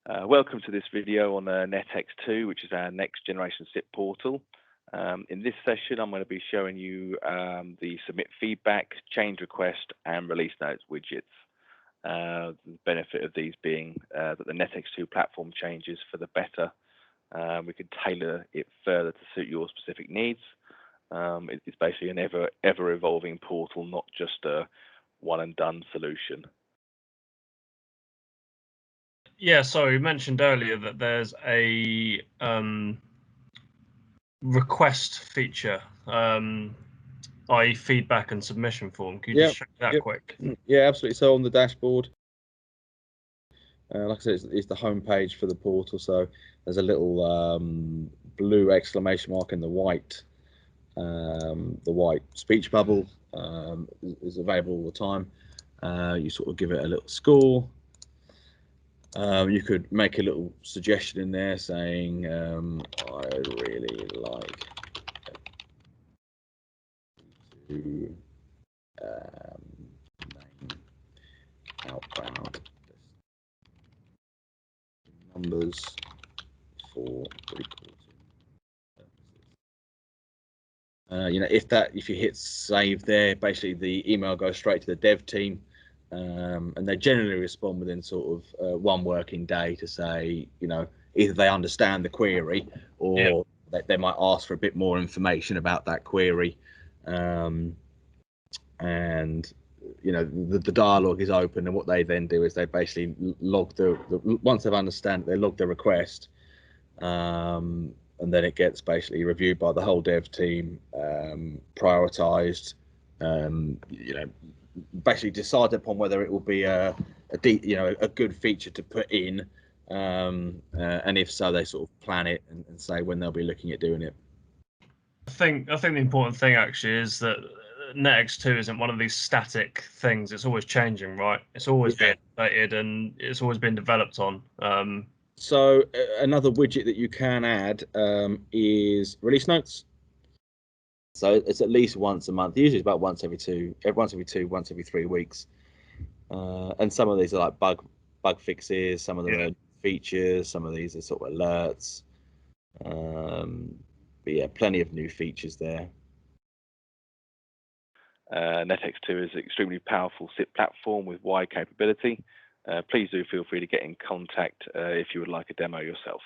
Welcome to this video on NetX2, which is our next generation SIP portal. In this session, I'm going to be showing you the submit feedback, change request, and release notes widgets. The benefit of these being that the NetX2 platform changes for the better. We can tailor it further to suit your specific needs. It's basically an ever evolving portal, not just a one and done solution. Yeah, so you mentioned earlier that there's a request feature, i.e. feedback and submission form. Can you just show that quick? Yeah, absolutely. So on the dashboard, like I said, it's the home page for the portal. So there's a little blue exclamation mark in the white speech bubble is available all the time. You sort of give it a little score. You could make a little suggestion in there saying, I really like to name outbound numbers for recording purposes. If you hit save there, basically the email goes straight to the dev team. And they generally respond within sort of 1 working day to say, either they understand the query or they might ask for a bit more information about that query. And the dialogue is open, and what they then do is they basically log once they've understand, they log the request, and then it gets basically reviewed by the whole dev team, prioritized, basically decide upon whether it will be a good feature to put in, and if so, they sort of plan it and say when they'll be looking at doing it. I think the important thing actually is that NetX2 isn't one of these static things. It's always changing, right? It's always being updated and it's always been developed on. So another widget that you can add is release notes. So it's at least once a month. Usually it's about once every 3 weeks. And some of these are like bug fixes. Some of them are features. Some of these are sort of alerts. But yeah, plenty of new features there. NetX2 is an extremely powerful SIP platform with wide capability. Please do feel free to get in contact if you would like a demo yourself.